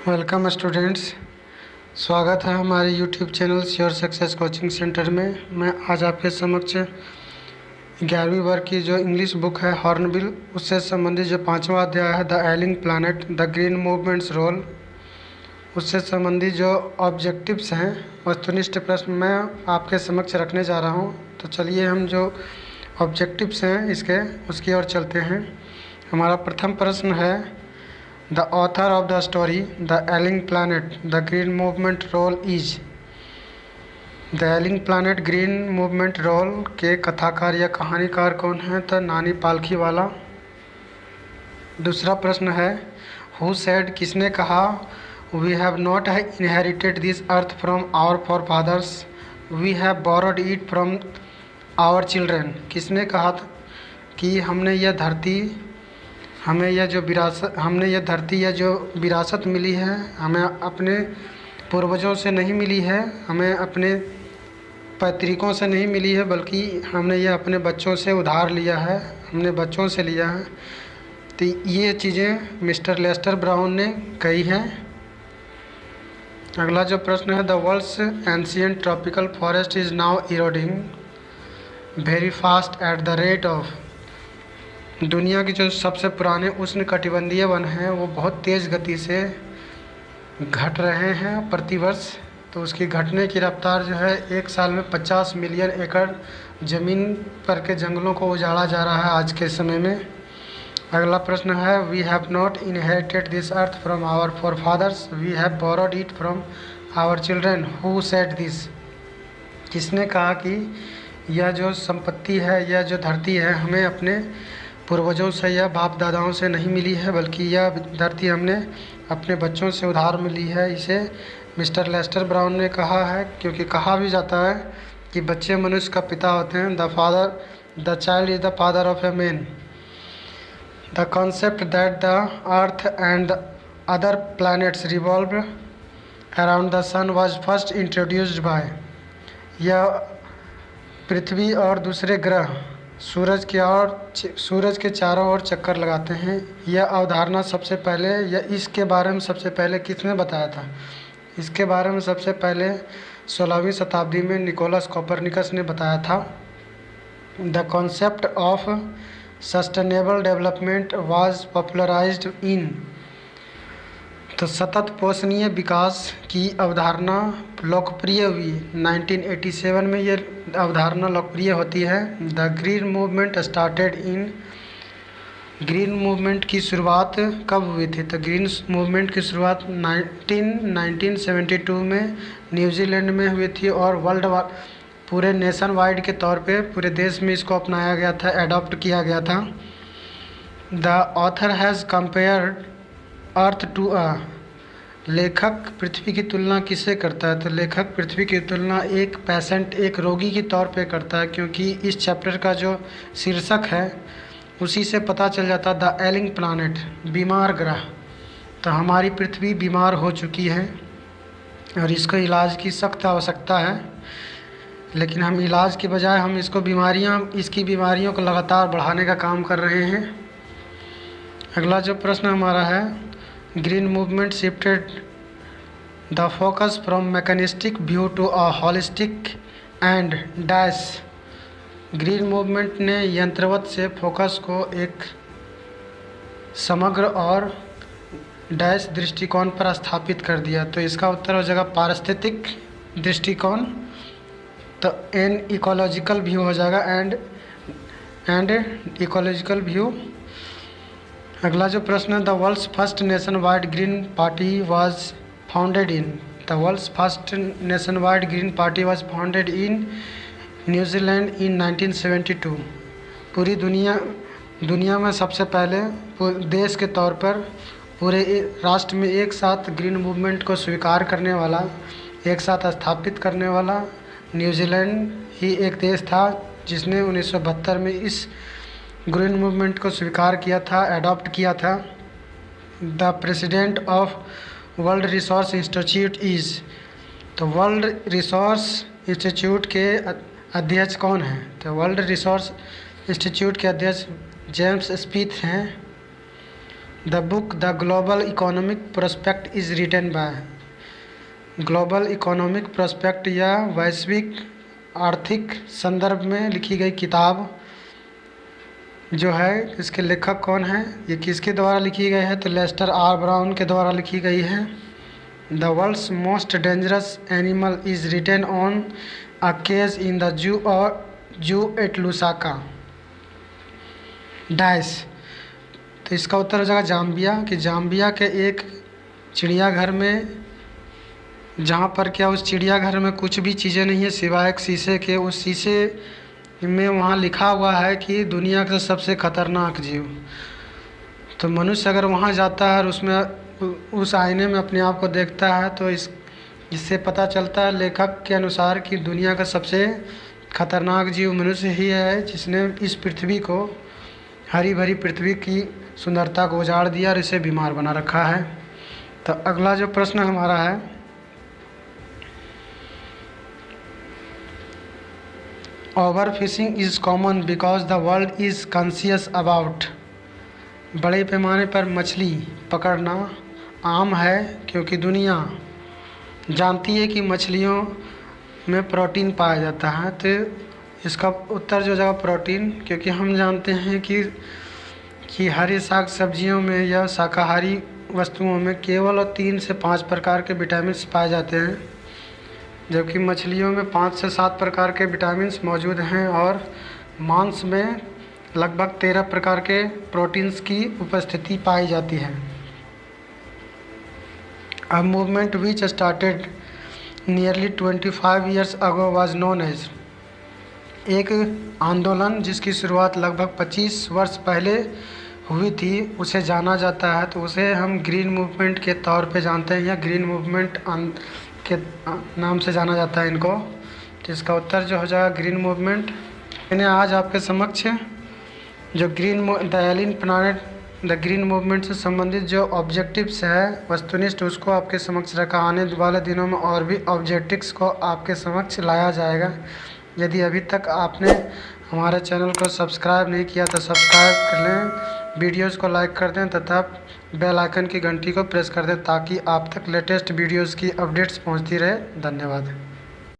Welcome students. स्वागत है हमारे YouTube channel sure success coaching centre में। मैं आज आपके समक्ष 11वीं वर्ग की जो इंग्लिश बुक है हॉर्नबिल, उससे संबंधित जो 5वां अध्याय है the ailing planet the green movement's role, उससे संबंधित जो ऑब्जेक्टिव्स हैं, वस्तुनिष्ठ प्रश्न मैं आपके समक्ष रखने जा रहा हूं। तो चलिए हम जो ऑब्जेक्टिव्स हैं उसकी ओर चलते हैं। हमारा प्रथम प्रश्न है The author of the story, The Ailing Planet, The Green Movement Role is। The Ailing Planet Green Movement Role के कथाकार या कहानीकार कौन है? तो नानी पालखीवाला। दूसरा प्रश्न है Who said, किसने कहा We have not inherited this earth from our forefathers, we have borrowed it from our children। किसने कहा कि हमने यह धरती या जो विरासत मिली है हमें अपने पूर्वजों से नहीं मिली है, हमें अपने पैतृकों से नहीं मिली है, बल्कि हमने यह अपने बच्चों से उधार लिया है, हमने बच्चों से लिया है। तो ये चीज़ें मिस्टर लेस्टर ब्राउन ने कही हैं। अगला जो प्रश्न है the world's ancient tropical forest is now eroding very fast at the rate of. दुनिया के जो सबसे पुराने उष्णकटिबंधीय वन हैं वो बहुत तेज़ गति से घट रहे हैं प्रतिवर्ष। तो उसकी घटने की रफ्तार जो है एक साल में 50 मिलियन एकड़ ज़मीन पर के जंगलों को उजाड़ा जा रहा है आज के समय में। अगला प्रश्न है we have not inherited this earth from our forefathers, we have borrowed it from our children. Who said this. किसने कहा कि यह जो संपत्ति है, यह जो धरती है, हमें अपने पूर्वजों से या बाप दादाओं से नहीं मिली है, बल्कि यह धरती हमने अपने बच्चों से उधार मिली है। इसे मिस्टर लेस्टर ब्राउन ने कहा है, क्योंकि कहा भी जाता है कि बच्चे मनुष्य का पिता होते हैं। The child is the father of a man. The concept that the earth and the other planets revolve around the sun was first introduced by. यह पृथ्वी और दूसरे ग्रह सूरज के चारों ओर चक्कर लगाते हैं, यह अवधारणा सबसे पहले इसके बारे में सबसे पहले किसने बताया था? इसके बारे में सबसे पहले 16वीं शताब्दी में निकोलस कोपरनिकस ने बताया था। The concept of sustainable development was popularized in. तो सतत पोषणीय विकास की अवधारणा लोकप्रिय हुई 1987 में। ये अवधारणा लोकप्रिय होती है। The green movement started in. Green movement की शुरुआत कब हुई थी? तो ग्रीन मूवमेंट की शुरुआत 1972 में न्यूजीलैंड में हुई थी और पूरे नेशन वाइड के तौर पे पूरे देश में इसको अपनाया गया था, एडॉप्ट किया गया था। The author has compared earth to a. लेखक पृथ्वी की तुलना किससे करता है? तो लेखक पृथ्वी की तुलना एक पेशेंट, एक रोगी के तौर पे करता है, क्योंकि इस चैप्टर का जो शीर्षक है उसी से पता चल जाता है द एलिंग प्लानट, बीमार ग्रह। तो हमारी पृथ्वी बीमार हो चुकी है और इसको इलाज की सख्त आवश्यकता है, लेकिन हम इलाज के बजाय हम इसकी बीमारियों को लगातार बढ़ाने का काम कर रहे हैं। अगला जो प्रश्न हमारा है green movement shifted the focus from mechanistic view to a holistic and dash. Green movement ने यंत्रवत से फोकस को एक समग्र और डैश दृष्टिकोण पर स्थापित कर दिया। तो इसका उत्तर हो जाएगा पारिस्थितिक दृष्टिकोण। तो एन इकोलॉजिकल व्यू हो जाएगा एंड इकोलॉजिकल व्यू। अगला जो प्रश्न है the world's first nationwide green party was founded in. The world's first nationwide green party was founded in New Zealand in 1972। पूरी दुनिया में सबसे पहले देश के तौर पर पूरे राष्ट्र में एक साथ ग्रीन मूवमेंट को स्वीकार करने वाला, एक साथ स्थापित करने वाला न्यूजीलैंड ही एक देश था, जिसने 1972 में इस ग्रीन मूवमेंट को स्वीकार किया था, एडॉप्ट किया था। The president of world resource institute is. तो वर्ल्ड रिसोर्स इंस्टीट्यूट के अध्यक्ष कौन हैं? तो वर्ल्ड रिसोर्स इंस्टीट्यूट के अध्यक्ष जेम्स स्मिथ हैं। The book the global economic prospect is written by. Global economic prospect या वैश्विक आर्थिक संदर्भ में लिखी गई किताब जो है, इसके लेखक कौन है, ये किसके द्वारा लिखी गई है, तो लेस्टर आर ब्राउन के द्वारा लिखी गई है। The world's most dangerous animal is written on a cage in the zoo at Lusaka dash. तो इसका उत्तर हो जाएगा जाम्बिया, कि जाम्बिया के एक चिड़ियाघर में, जहाँ पर क्या उस चिड़ियाघर में कुछ भी चीज़ें नहीं है सिवाय एक शीशे के। उस शीशे में वहाँ लिखा हुआ है कि दुनिया का सबसे खतरनाक जीव। तो मनुष्य अगर वहाँ जाता है और उसमें उस आईने में अपने आप को देखता है तो इससे पता चलता है लेखक के अनुसार कि दुनिया का सबसे खतरनाक जीव मनुष्य ही है, जिसने इस पृथ्वी को, हरी भरी पृथ्वी की सुंदरता को उजाड़ दिया और इसे बीमार बना रखा है। तो अगला जो प्रश्न हमारा है, over fishing is common because the world is conscious about. बड़े पैमाने पर मछली पकड़ना आम है क्योंकि दुनिया जानती है कि मछलियों में प्रोटीन पाया जाता है। तो इसका उत्तर जो जाएगा प्रोटीन, क्योंकि हम जानते हैं कि हरी साग सब्जियों में या शाकाहारी वस्तुओं में केवल 3 से 5 प्रकार के विटामिन पाए जाते हैं, जबकि मछलियों में 5 से 7 प्रकार के विटामिन मौजूद हैं और मांस में लगभग 13 प्रकार के प्रोटीन्स की उपस्थिति पाई जाती है। A movement which started nearly 25 years ago was known as। एक आंदोलन जिसकी शुरुआत लगभग 25 वर्ष पहले हुई थी उसे जाना जाता है, तो उसे हम ग्रीन मूवमेंट के तौर पे जानते हैं या ग्रीन मूवमेंट के नाम से जाना जाता है इनको। तो इसका उत्तर जो हो जाएगा ग्रीन मूवमेंट। मैंने आज आपके समक्ष जो the alien planet the green movement से संबंधित जो ऑब्जेक्टिव्स है वस्तुनिष्ठ, उसको आपके समक्ष रखा। आने वाले दिनों में और भी ऑब्जेक्टिव्स को आपके समक्ष लाया जाएगा। यदि अभी तक आपने हमारे चैनल को सब्सक्राइब नहीं किया तो सब्सक्राइब कर लें, वीडियोस को लाइक कर दें तथा बेल आइकन की घंटी को प्रेस कर दें ताकि आप तक लेटेस्ट वीडियोस की अपडेट्स पहुंचती रहे। धन्यवाद।